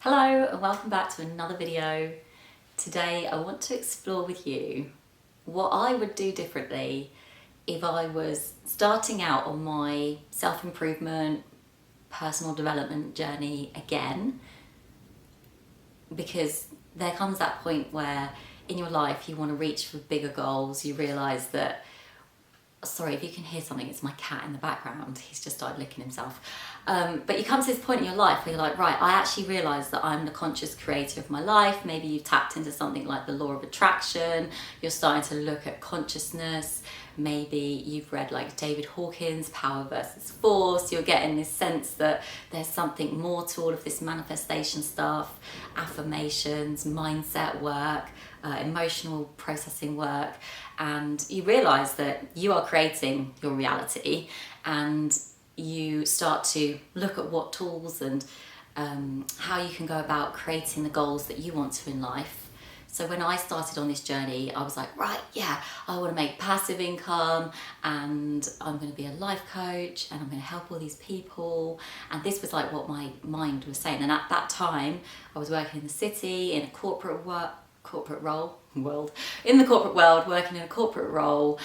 Hello and welcome back to another video. Today I want to explore with you what I would do differently if I was starting out on my self-improvement, personal development journey again, because there comes that point where in your life you want to reach for bigger goals. You realise that, sorry if you can hear something, it's my cat in the background, he's just started licking himself. But you come to this point in your life where you're like, right, I actually realise that I'm the conscious creator of my life. Maybe you've tapped into something like the law of attraction, you're starting to look at consciousness, maybe you've read like David Hawkins' Power versus Force, you're getting this sense that there's something more to all of this manifestation stuff, affirmations, mindset work, emotional processing work, and you realise that you are creating your reality, and you start to look at what tools and how you can go about creating the goals that you want to in life. So when I started on this journey, I was like, right, yeah, I want to make passive income and I'm going to be a life coach and I'm going to help all these people. And this was like what my mind was saying. And at that time, I was working in the city in a corporate world, working in a corporate role,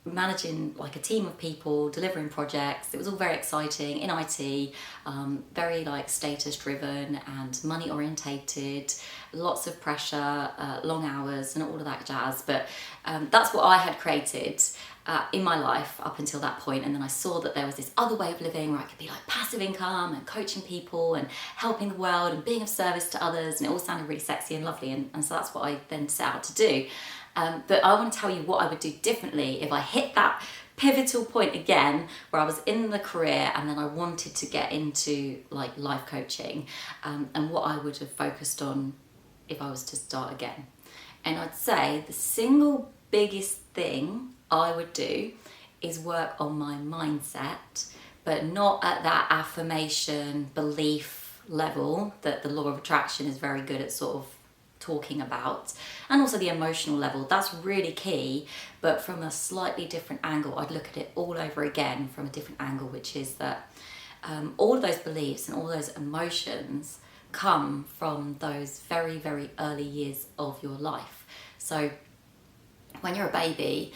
managing like a team of people, delivering projects. It was all very exciting in IT, very like status driven and money orientated, lots of pressure, long hours and all of that jazz. But that's what I had created in my life up until that point. And then I saw that there was this other way of living where I could be like passive income and coaching people and helping the world and being of service to others, and it all sounded really sexy and lovely, and so that's what I then set out to do. But I want to tell you what I would do differently if I hit that pivotal point again where I was in the career and then I wanted to get into like life coaching, and what I would have focused on if I was to start again. And I'd say the single biggest thing I would do is work on my mindset, but not at that affirmation belief level that the law of attraction is very good at sort of talking about, and also the emotional level. That's really key, but from a slightly different angle. I'd look at it all over again from a different angle, which is that all of those beliefs and all those emotions come from those very, very early years of your life. So when you're a baby,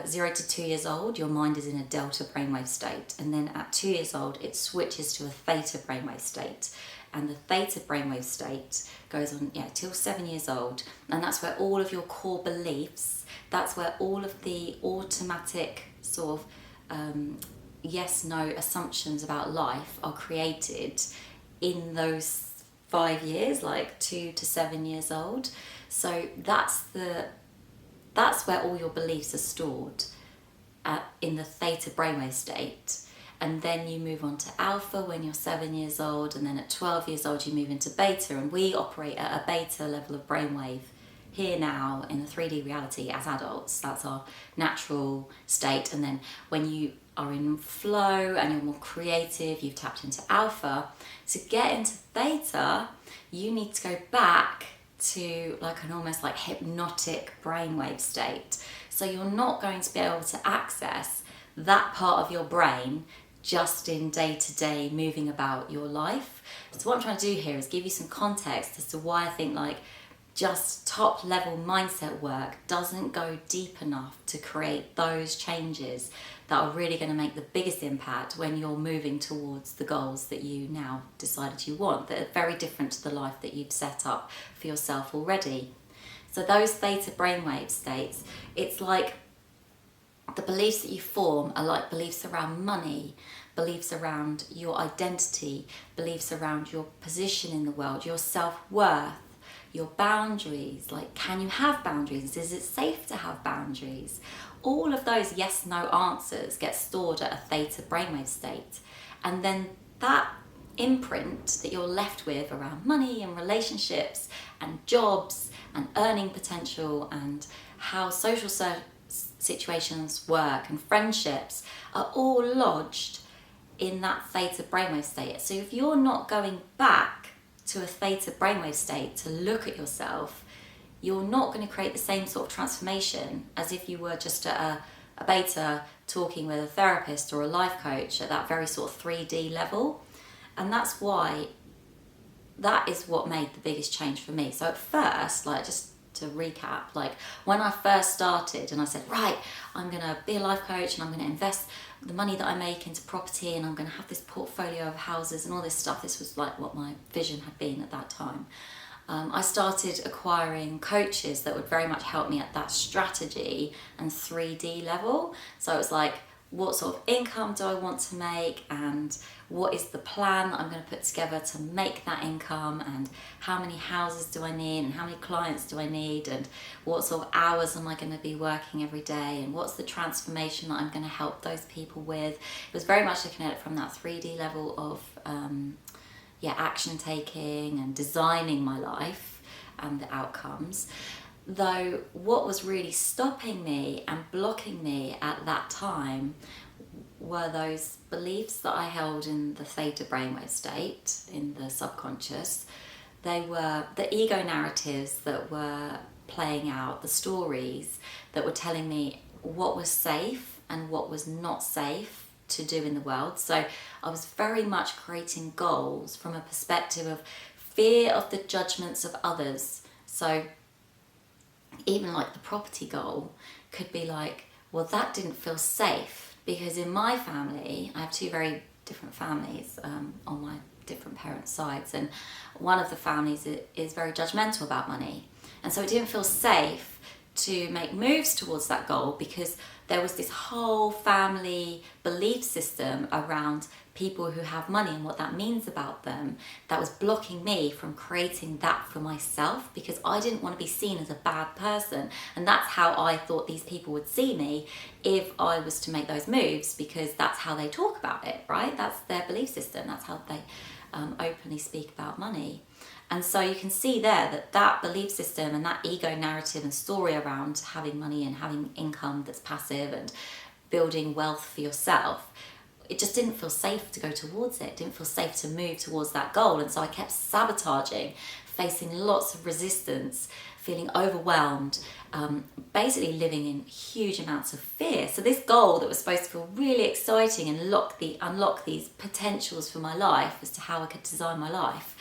0 to 2 years old, your mind is in a delta brainwave state, and then at 2 years old it switches to a theta brainwave state, and the theta brainwave state goes on till 7 years old, and that's where all of your core beliefs, that's where all of the automatic sort of yes no assumptions about life are created in those 5 years, like 2 to 7 years old. So that's where all your beliefs are stored in the theta brainwave state. And then you move on to alpha when you're 7 years old, and then at 12 years old you move into beta, and we operate at a beta level of brainwave here now in the 3D reality as adults. That's our natural state. And then when you are in flow and you're more creative, you've tapped into alpha. To get into theta, you need to go back to like an almost like hypnotic brainwave state. So you're not going to be able to access that part of your brain just in day-to-day moving about your life. So what I'm trying to do here is give you some context as to why I think like just top level mindset work doesn't go deep enough to create those changes that are really going to make the biggest impact when you're moving towards the goals that you now decided you want, that are very different to the life that you've set up for yourself already. So those theta brainwave states, it's like the beliefs that you form are like beliefs around money, beliefs around your identity, beliefs around your position in the world, your self-worth, your boundaries, like can you have boundaries? Is it safe to have boundaries? All of those yes, no answers get stored at a theta brainwave state. And then that imprint that you're left with around money and relationships and jobs and earning potential and how social situations work and friendships are all lodged in that theta brainwave state. So if you're not going back to a theta brainwave state to look at yourself, you're not going to create the same sort of transformation as if you were just at a beta talking with a therapist or a life coach at that very sort of 3D level. And that's why that is what made the biggest change for me. So at first, like, just to recap, like when I first started and I said, right, I'm going to be a life coach and I'm going to invest the money that I make into property and I'm going to have this portfolio of houses and all this stuff. This was like what my vision had been at that time. I started acquiring coaches that would very much help me at that strategy and 3D level. So it was like, what sort of income do I want to make, and what is the plan that I'm going to put together to make that income, and how many houses do I need, and how many clients do I need, and what sort of hours am I going to be working every day, and what's the transformation that I'm going to help those people with. It was very much looking at it from that 3D level of action taking and designing my life and the outcomes. Though what was really stopping me and blocking me at that time were those beliefs that I held in the theta brainwave state, in the subconscious. They were the ego narratives that were playing out, the stories that were telling me what was safe and what was not safe to do in the world. So I was very much creating goals from a perspective of fear of the judgments of others. So even like the property goal could be like, well, that didn't feel safe because in my family, I have two very different families on my different parents' sides, and one of the families is very judgmental about money. And so it didn't feel safe to make moves towards that goal because there was this whole family belief system around people who have money and what that means about them that was blocking me from creating that for myself, because I didn't want to be seen as a bad person. And that's how I thought these people would see me if I was to make those moves, because that's how they talk about it, right? That's their belief system. That's how they openly speak about money. And so you can see there that that belief system and that ego narrative and story around having money and having income that's passive and building wealth for yourself, it just didn't feel safe to go towards it. It didn't feel safe to move towards that goal. And so I kept sabotaging, facing lots of resistance, feeling overwhelmed, basically living in huge amounts of fear. So this goal that was supposed to feel really exciting and unlock these potentials for my life as to how I could design my life,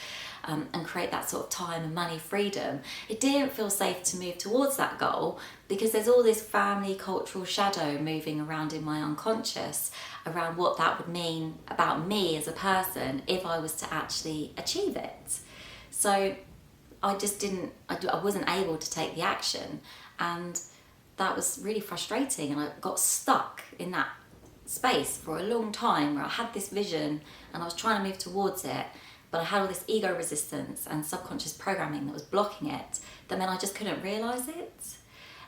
and create that sort of time and money freedom, it didn't feel safe to move towards that goal because there's all this family cultural shadow moving around in my unconscious around what that would mean about me as a person if I was to actually achieve it. So I wasn't able to take the action, and that was really frustrating, and I got stuck in that space for a long time where I had this vision and I was trying to move towards it, but I had all this ego resistance and subconscious programming that was blocking it, that meant I just couldn't realize it.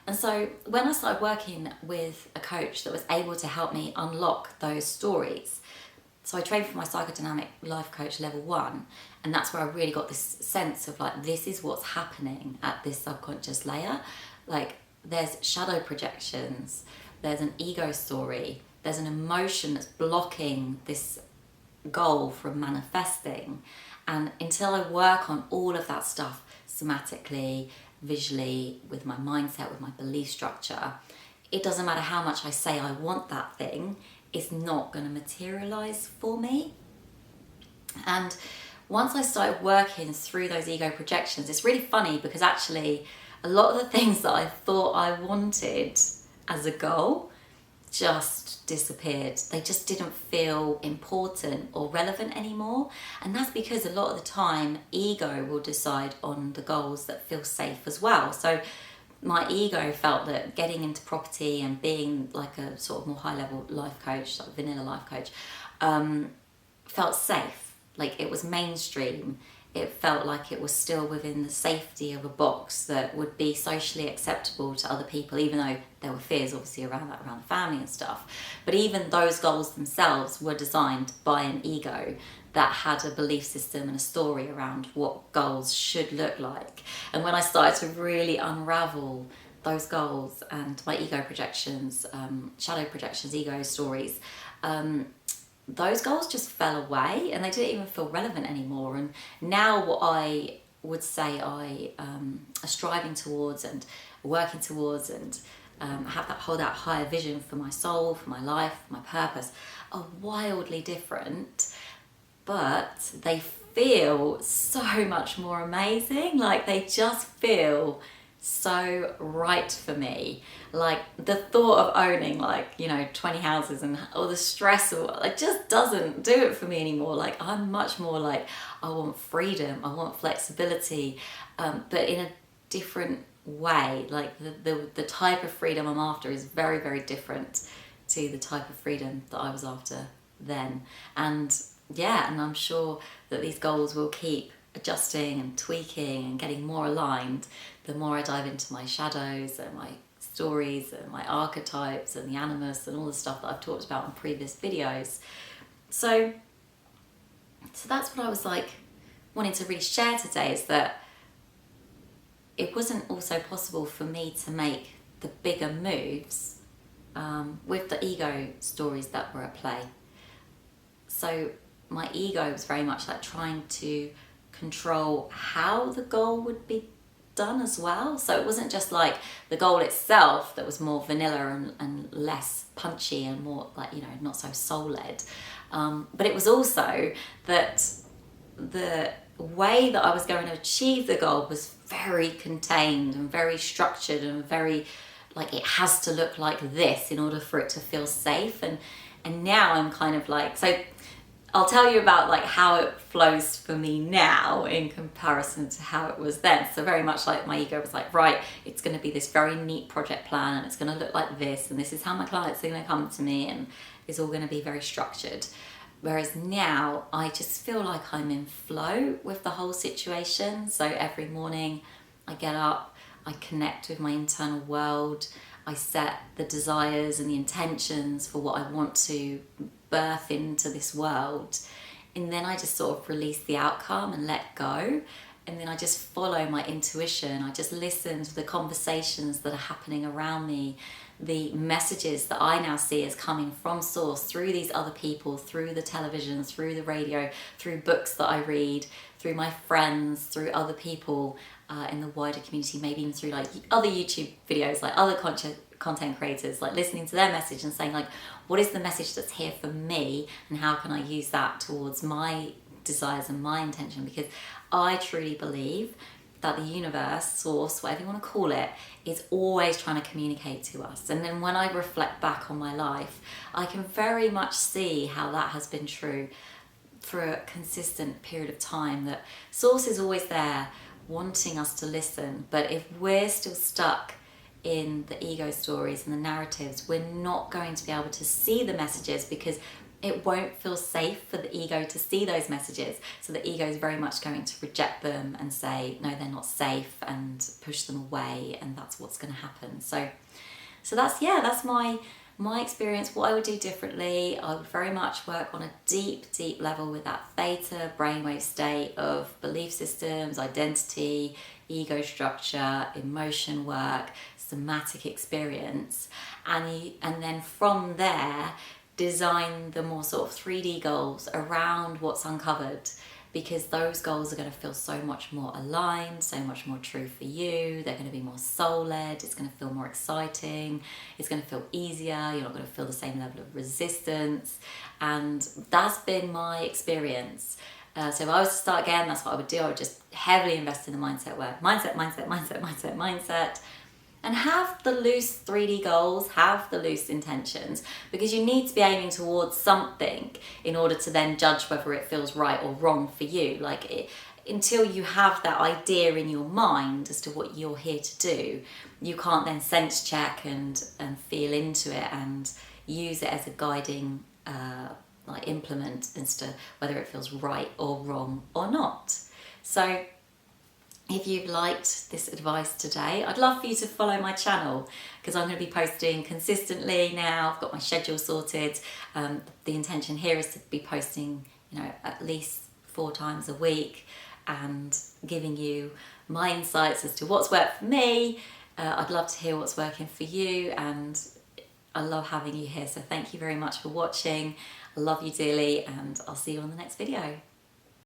And so when I started working with a coach that was able to help me unlock those stories, so I trained for my psychodynamic life coach level 1, and that's where I really got this sense of like, this is what's happening at this subconscious layer. Like, there's shadow projections, there's an ego story, there's an emotion that's blocking this goal from manifesting. And until I work on all of that stuff somatically, visually, with my mindset, with my belief structure, it doesn't matter how much I say I want that thing, it's not going to materialize for me. And once I started working through those ego projections, it's really funny because actually a lot of the things that I thought I wanted as a goal just disappeared. They just didn't feel important or relevant anymore. And that's because a lot of the time ego will decide on the goals that feel safe as well. So my ego felt that getting into property and being like a sort of more high level life coach, like vanilla life coach, felt safe. Like it was mainstream. It felt like it was still within the safety of a box that would be socially acceptable to other people, even though there were fears obviously around that, around family and stuff. But even those goals themselves were designed by an ego that had a belief system and a story around what goals should look like. And when I started to really unravel those goals and my ego projections, shadow projections, ego stories, those goals just fell away and they didn't even feel relevant anymore. And now what I would say I am striving towards and working towards and hold that higher vision for my soul, for my life, for my purpose, are wildly different, but they feel so much more amazing. Like they just feel so right for me. Like the thought of owning like, you know, 20 houses and all the stress, or it just doesn't do it for me anymore. Like I'm much more like, I want freedom, I want flexibility, but in a different way. Like the type of freedom I'm after is very, very different to the type of freedom that I was after then. And yeah, and I'm sure that these goals will keep adjusting and tweaking and getting more aligned the more I dive into my shadows and my stories and my archetypes and the animus and all the stuff that I've talked about in previous videos. So that's what I was like wanting to really share today, is that it wasn't also possible for me to make the bigger moves with the ego stories that were at play. So my ego was very much like trying to control how the goal would be done as well. So it wasn't just like the goal itself that was more vanilla and less punchy and more like, you know, not so soul-led. But it was also that the way that I was going to achieve the goal was very contained and very structured and very like, it has to look like this in order for it to feel safe. And now I'm kind of like, so I'll tell you about like how it flows for me now in comparison to how it was then. So very much like my ego was like, right, it's going to be this very neat project plan and it's going to look like this and this is how my clients are going to come to me and it's all going to be very structured. Whereas now I just feel like I'm in flow with the whole situation. So every morning I get up, I connect with my internal world, I set the desires and the intentions for what I want to birth into this world, and then I just sort of release the outcome and let go, and then I just follow my intuition. I just listen to the conversations that are happening around me, the messages that I now see as coming from source through these other people, through the television, through the radio, through books that I read, through my friends, through other people in the wider community, maybe even through like other YouTube videos, like other content creators, like listening to their message and saying like, what is the message that's here for me and how can I use that towards my desires and my intention? Because I truly believe that the universe, source, whatever you want to call it, is always trying to communicate to us. And then when I reflect back on my life, I can very much see how that has been true for a consistent period of time, that source is always there wanting us to listen. But if we're still stuck in the ego stories and the narratives, we're not going to be able to see the messages because it won't feel safe for the ego to see those messages. So the ego is very much going to reject them and say, no, they're not safe, and push them away, and that's what's going to happen. So that's my experience. What I would do differently, I would very much work on a deep level with that theta brainwave state of belief systems, identity, ego structure, emotion work, somatic experience, and then from there design the more sort of 3D goals around what's uncovered, because those goals are going to feel so much more aligned, so much more true for you. They're going to be more soul-led, it's going to feel more exciting, it's going to feel easier, you're not going to feel the same level of resistance. And that's been my experience. So if I was to start again, that's what I would do. I would just heavily invest in the mindset work. Mindset. And have the loose 3D goals, have the loose intentions, because you need to be aiming towards something in order to then judge whether it feels right or wrong for you. Until you have that idea in your mind as to what you're here to do, you can't then sense check and feel into it and use it as a guiding implement as to whether it feels right or wrong or not. So if you've liked this advice today, I'd love for you to follow my channel, because I'm going to be posting consistently now. I've got my schedule sorted. The intention here is to be posting, at least 4 times a week and giving you my insights as to what's worked for me. I'd love to hear what's working for you, and I love having you here. So thank you very much for watching. I love you dearly, and I'll see you on the next video.